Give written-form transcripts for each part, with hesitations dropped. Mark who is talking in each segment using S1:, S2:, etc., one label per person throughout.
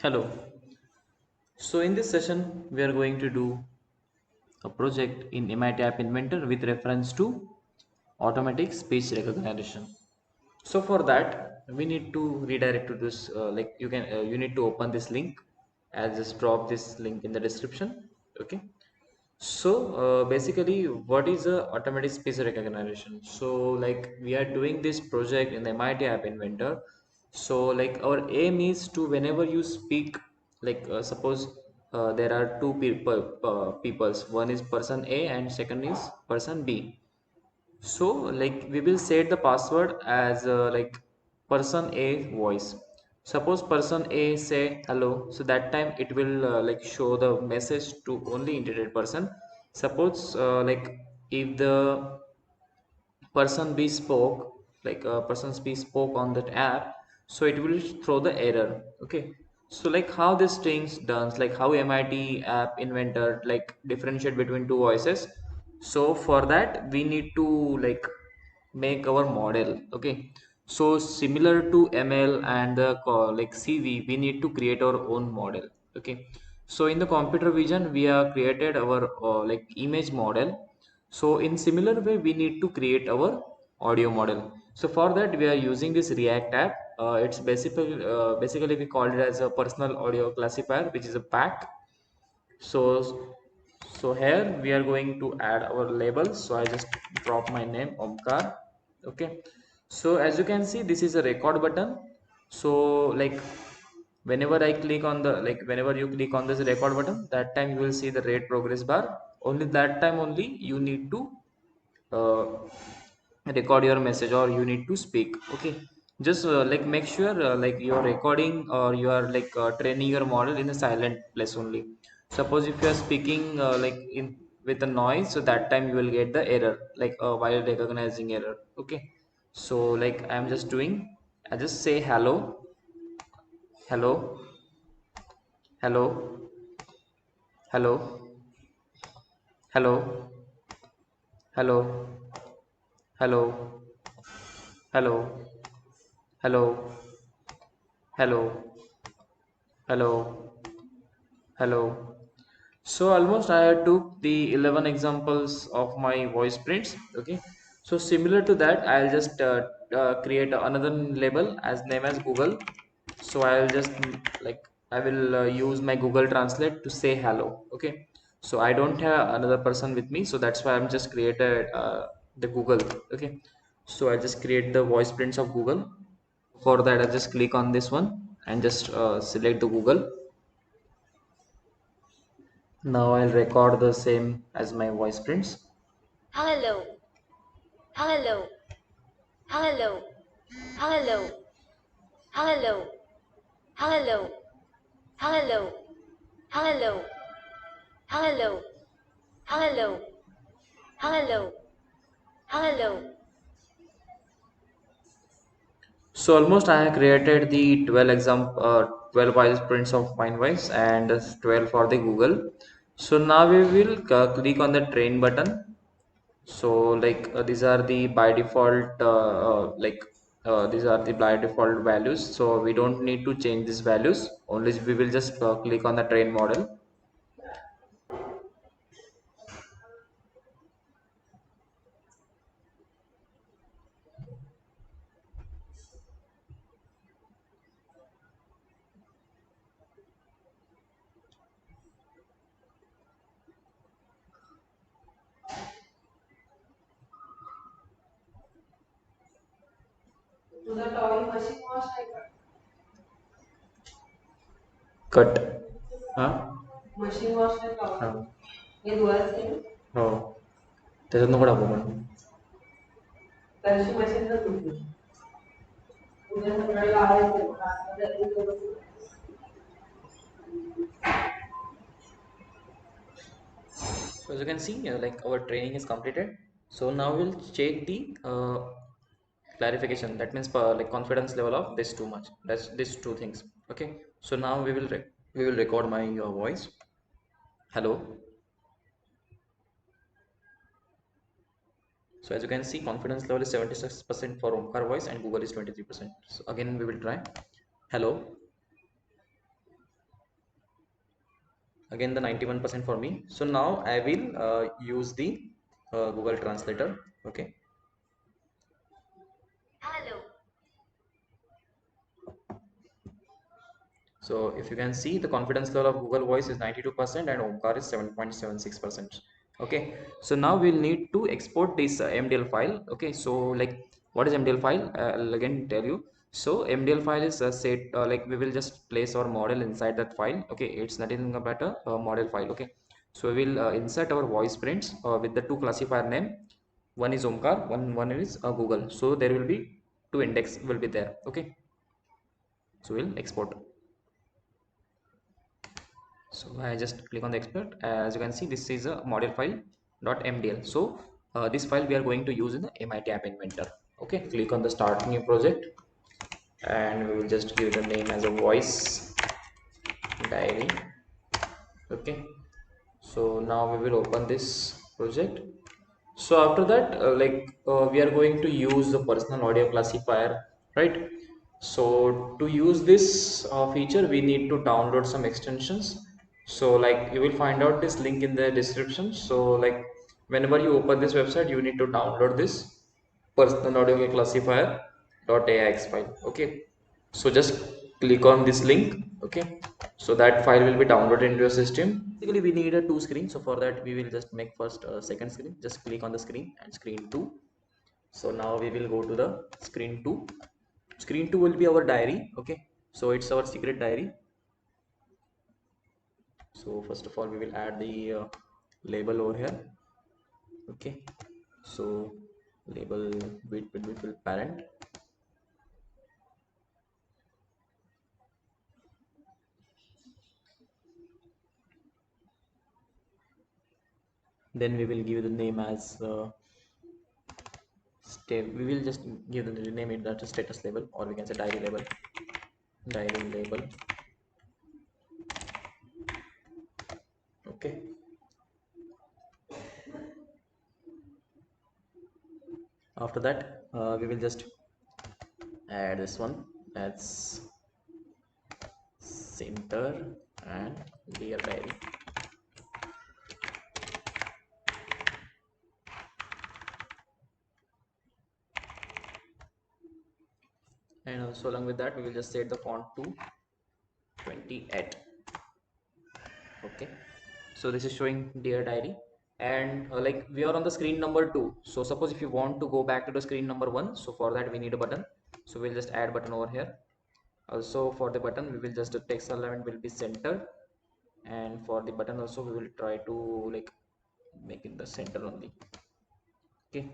S1: Hello. So in this session, we are going to do a project in MIT App Inventor with reference to automatic speech recognition. So for that, we need to redirect to this. You need to open this link. I'll just drop this link in the description. Okay. So basically, what is a automatic speech recognition? So like we are doing this project in the MIT App Inventor. So like our aim is to whenever you speak, suppose there are two peoples. One is person A and second is person B. So like we will set the password as person A voice. Suppose person A say hello, so that time it will show the message to only intended person. Suppose if the person B spoke, person B spoke on that app, so it will throw the error. Okay. So like how this things done, like how MIT app inventor like differentiate between two voices. So for that we need to like make our model. Okay. So similar to ML and the CV, we need to create our own model. Okay. So in the computer vision, we have created our image model. So in similar way, we need to create our audio model. So for that, we are using this React app. It's basically we call it as a personal audio classifier, which is a pack. So here we are going to add our labels. So I just drop my name Omkar. Okay. So as you can see, this is a record button. So like whenever you click on this record button, that time you will see the red progress bar. Only that time only you need to uh, record your message or you need to speak. Okay. Just make sure you're recording or you are training your model in a silent place only. Suppose if you are speaking in with a noise, so that time you will get the error while recognizing error. Okay. So like I'm just doing, I just say hello, hello, hello, hello, hello, hello, hello, hello, hello, hello, hello, hello. So almost I took the 11 examples of my voice prints. Okay. So similar to that, I'll just create another label as name as Google. So I'll just I will use my Google Translate to say hello. Okay. So I don't have another person with me, so that's why I'm just created the Google. Okay. So I just create the voice prints of Google. For that, I just click on this one and just select the Google. Now I'll record the same as my voice prints.
S2: Hello, hello, hello, hello, hello, hello, hello, hello, hello, hello, hello, hello.
S1: So almost I have created the 12 voice prints of my voice and 12 for the Google. So now we will click on the train button. So these are the by default these are the by default values. So we don't need to change these values. Only we will just click on the train model.
S3: तुझा towel machine wash आहे का?
S1: Cut. हा.
S3: Machine wash आहे
S1: हा.
S3: Towel हे धुवायचं
S1: हो. त्याच्यात नको टाकू पण.
S3: तशी मशीन तर धुते उद्या सकाळी लावायचं रात्री
S1: So as you can see, our training is completed. So now we'll check the clarification. That means confidence level of this too much. That's these two things. Okay. So now we will record my voice. Hello. So as you can see, confidence level is 76% for Omkar voice and Google is 23%. So again, we will try. Hello. again the 91% for me. So now I will use the Google Translator. Okay,
S2: Hello.
S1: so if you can see, the confidence level of Google Voice is 92% and Omkar is 7.76%. Okay, so now we'll need to export this MDL file. Okay, so like what is MDL file? I'll again tell you. So MDL file is set like we will just place our model inside that file. Okay, it's nothing but a model file. Okay, so we will insert our voice prints with the two classifier name. One is Omkar, one is Google. So there will be two index will be there. Okay, so we'll export. So I just click on the export. As you can see, this is a model file .mdl. So this file we are going to use in the MIT App Inventor. Okay, click on the start new project and we will just give the name as a voice diary. Okay, so now we will open this project. So after that we are going to use the personal audio classifier, right? So to use this feature we need to download some extensions. So like you will find out this link in the description. So like whenever you open this website you need to download this personal audio classifier .ax file. Okay, so just click on this link. Okay, so that file will be downloaded into your system. Basically we need a two screen, so for that we will just make first a second screen. Just click on the screen and screen 2. So now we will go to the screen 2. Screen 2 will be our diary. Okay, so it's our secret diary. So first of all we will add the label over here. Okay, so label with parent. Then we will give the name as we will just give the rename it that status label, or we can say diary label. Diary label. Okay, after that we will just add this one as center and dear diary. And also along with that we will just set the font to 28. Okay, so this is showing dear diary. And like we are on the screen number 2. So suppose if you want to go back to the screen number 1, so for that we need a button. So we'll just add button over here. Also for the button we will just text element will be centered, and for the button also we will try to like make it the center only. Okay,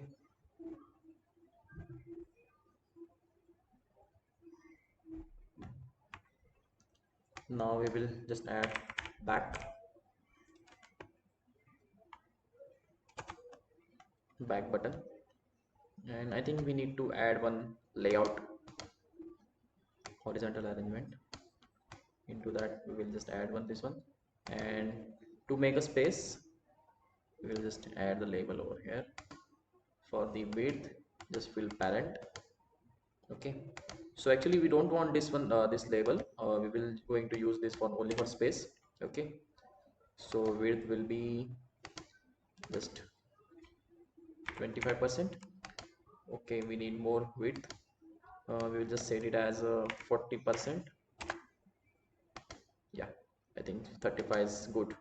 S1: now we will just add back button, and I think we need to add one layout, horizontal arrangement. Into that we will just add this one, and to make a space we will just add the label over here. For the width just fill parent. Okay, so actually we don't want this one this label, we will going to use this one only for space. Okay, so width will be just 25%. Okay, we need more width, we will just set it as 40%. Yeah, I think 35 is good.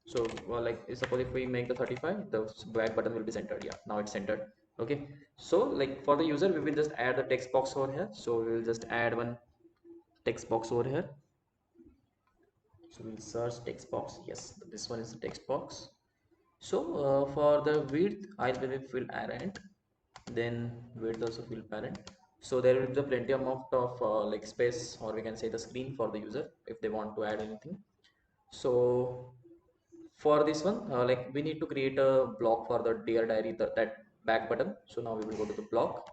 S1: So like suppose if we make the 35, the back button will be centered. Yeah, now it's centered. Okay, so like for the user we will just add the text box over here. So we will just add one text box over here. So we'll search text box. Yes, this one is the text box. So for the width I believe will parent, then width also will parent. So there will be plenty amount of like space, or we can say the screen for the user if they want to add anything. So for this one like we need to create a block for the dear diary, that back button. So now we will go to the block.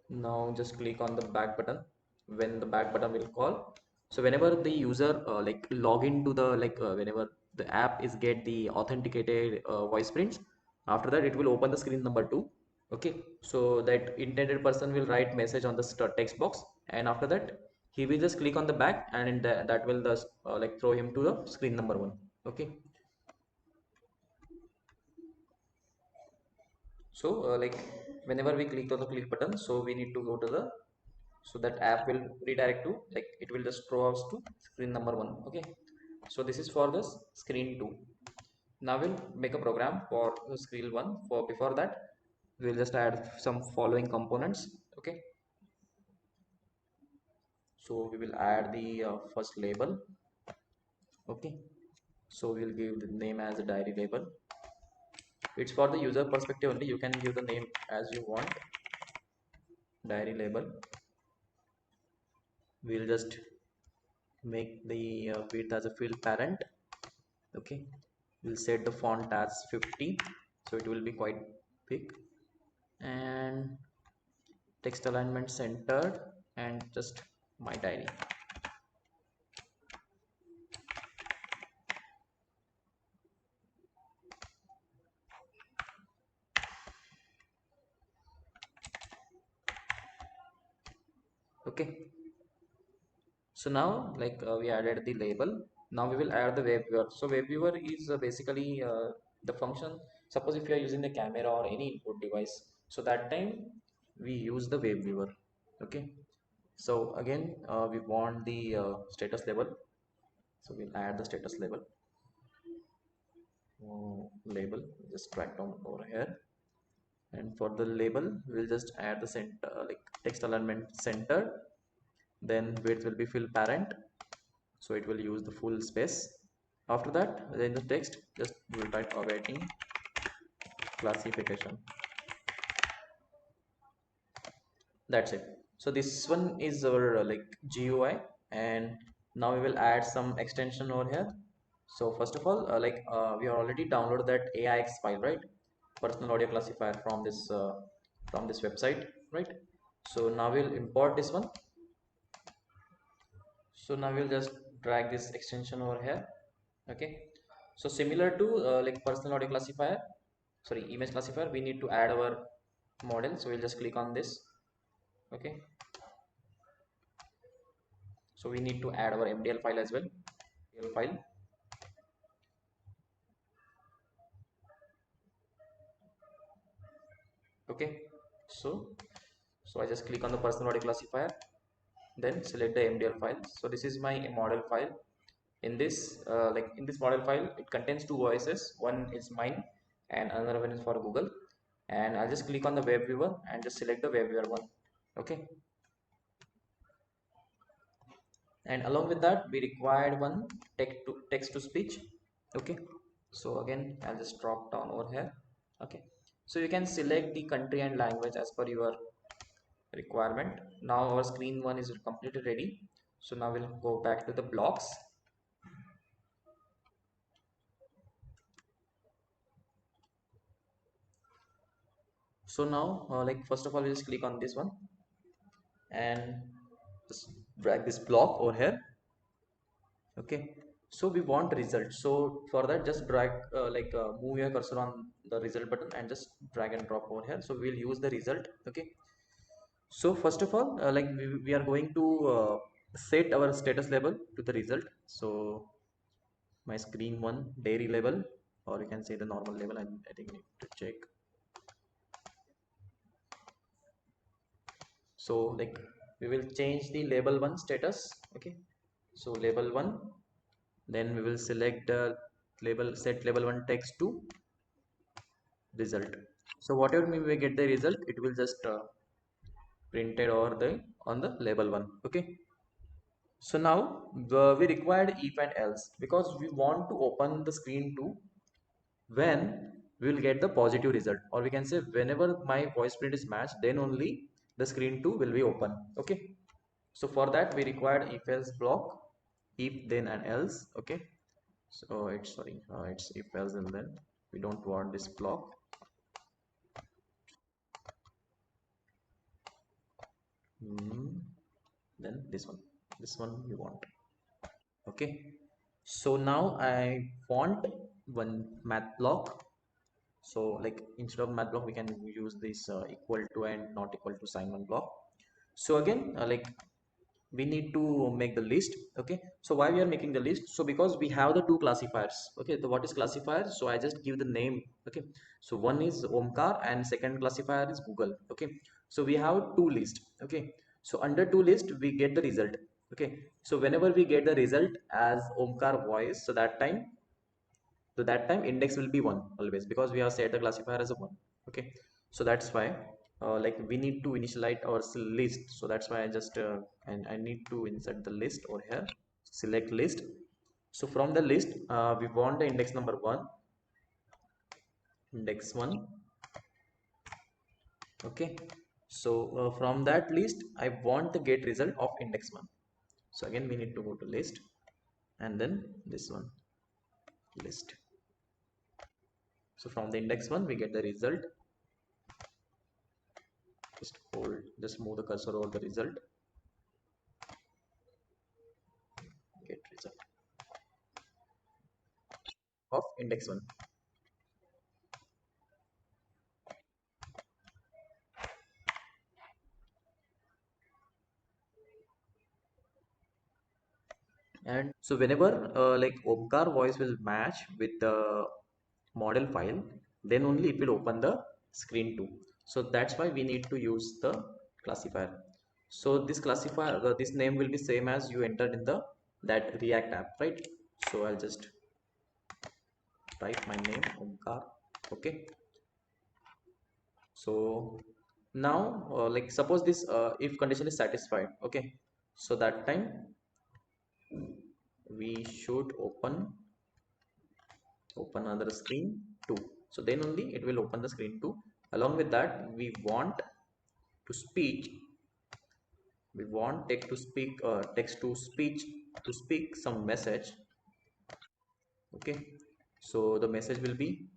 S1: Now just click on the back button. When the back button will call, so whenever the user like log into the whenever the app is get the authenticated voice prints, after that it will open the screen number 2. Okay, so that intended person will write message on the text box, and after that he will just click on the back, and that will thus like throw him to the screen number 1. Okay, so like whenever we click on the click button, so we need to go to the, so that app will redirect to, like it will just throw us to screen number 1. Okay, so this is for this screen 2. Now we'll make a program for the screen 1. For before that, we'll just add some following components. Okay, so we will add the first label. Okay, so we'll give the name as a diary label. It's for the user perspective only, you can give the name as you want. Diary label, we'll just make the width as a field parent. Okay, we'll set the font as 50, so it will be quite big, and text alignment centered, and just my diary. Okay, so now like we added the label. Now we will add the web viewer. So web viewer is basically the function. Suppose if you are using the camera or any input device, so that time we use the web viewer. Okay, so again we want the status label, so we'll add the status label. Label, just drag down over here, and for the label we'll just add the center, like text alignment center. Then width will be fill parent, so it will use the full space. After that, in the text, just we'll write awaiting classification. That's it. So this one is our like GUI, and now we will add some extension over here. So first of all, we already downloaded that AIX file, right? Personal audio classifier from this website, right? So now we'll import this one. So now we'll just drag this extension over here. Okay, so similar to like personal audio classifier, sorry, image classifier, we need to add our model. So we'll just click on this. Okay, so we need to add our MDL file as well. MDL file. Okay, so I just click on the personal audio classifier, then select the MDL file. So this is my model file. In this in this model file, it contains two voices. One is mine and another one is for Google. And I'll just click on the web viewer and just select the web viewer one. Okay, and along with that we required one text to speech. Okay, so again I'll just drop down over here. Okay, so you can select the country and language as per your requirement. Now our screen one is completely ready, so now we'll go back to the blocks. So now first of all, we'll just click on this one and just drag this block over here. Okay, so we want result. So for that, just drag move your cursor on the result button and just drag and drop over here. So we'll use the result. Okay, so first of all we are going to set our status label to the result. So my screen one dairy label, or you can say the normal label. I think I need to check. So like we will change the label one status. Okay, so label one, then we will select the label, set label one text to result. So whatever we get the result, it will just printed over the on the label one. Okay, so now we required if and else, because we want to open the screen to when we will get the positive result, or we can say whenever my voice print is matched, then only the screen 2 will be open. Okay, so for that we required if else block, if then and else. Okay, so it's sorry it's if else and then, we don't want this block. Then this one we want. Okay, so now I want one math block. So like instead of math block, we can use this equal to and not equal to sign one block. So again we need to make the list. Okay, so why we are making the list? So because we have the two classifiers. Okay, the what is classifier? So I just give the name. Okay, so one is Omkar and second classifier is Google. Okay, so we have two list. Okay, so under two list we get the result. Okay, so whenever we get the result as Omkar voice, so that time index will be 1 always, because we have set the classifier as a 1. Okay, so that's why like we need to initialize our list. So that's why I just and I need to insert the list over here, select list. So from the list we want the index number 1, index 1. Okay, so from that list I want the get result of index 1. So again we need to go to list and then this one, list. So from the index 1 we get the result. Just move the cursor over the result, get result of index 1. And so whenever like Omkar voice will match with the model file, then only it will open the screen 2. So that's why we need to use the classifier. So this classifier, this name will be same as you entered in the that React app, right? So I'll just type my name Omkar. Okay, so now like suppose this if condition is satisfied. Okay, so that time we should open another screen 2. So then only it will open the screen 2. Along with that we want to speech, we want text to speech to speak some message. Okay, so the message will be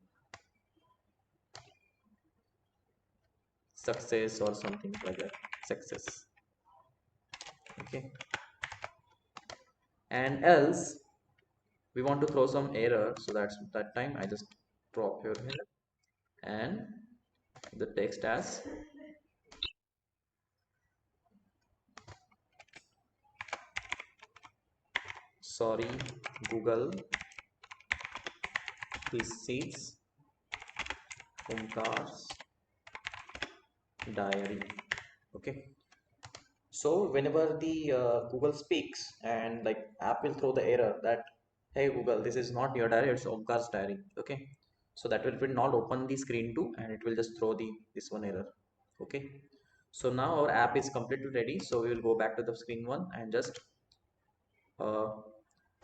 S1: success or something like that, success. Okay, and else we want to throw some error, so that's that time I just drop here and the text as sorry Google, this is Omkar's diary. Okay, so whenever the Google speaks and like app will throw the error that hey Google, this is not your diary, it's Omkar's diary. Okay, so that will not open the screen 2 and it will just throw the this one error. Okay, so now our app is completely ready, so we will go back to the screen 1 and just uh,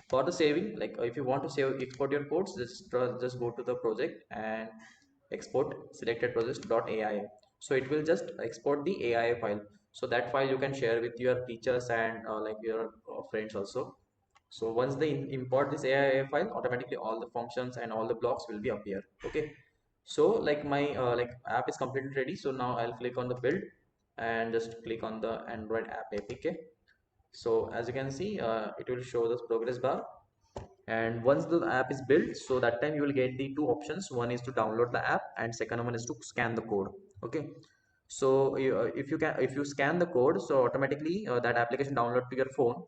S1: for the saving, like if you want to save export your codes, just go to the project and export selected project.ai. so it will just export the AI file, so that file you can share with your teachers and like your friends also. So once they import this AI file, automatically all the functions and all the blocks will be appear. Okay, so like my like app is completely ready, so now I'll click on the build and just click on the Android app APK. So as you can see it will show this progress bar, and once the app is built, so that time you will get the two options. One is to download the app and second one is to scan the code. Okay, so if you scan the code, so automatically that application download to your phone.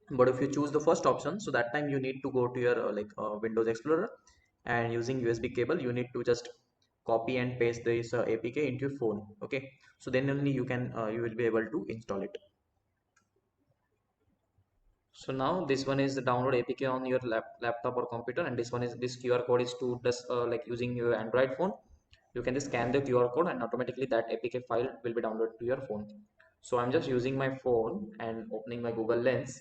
S1: But if you choose the first option, so that time you need to go to your Windows Explorer, and using USB cable you need to just copy and paste this APK into your phone. Okay, so then only you will be able to install it. So now this one is the download APK on your laptop or computer, and this one is this QR code is to just like using your Android phone. You can just scan the QR code and automatically that APK file will be downloaded to your phone. So I'm just using my phone and opening my Google Lens.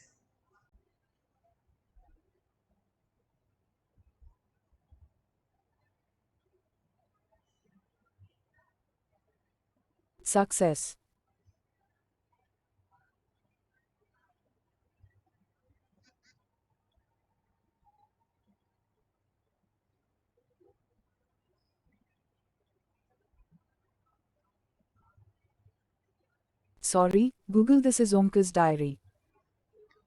S4: Success. Sorry, Google, this is Omkar's diary.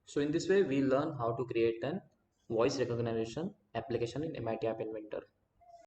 S1: So in this way we learn how to create an voice recognition application in MIT App Inventor.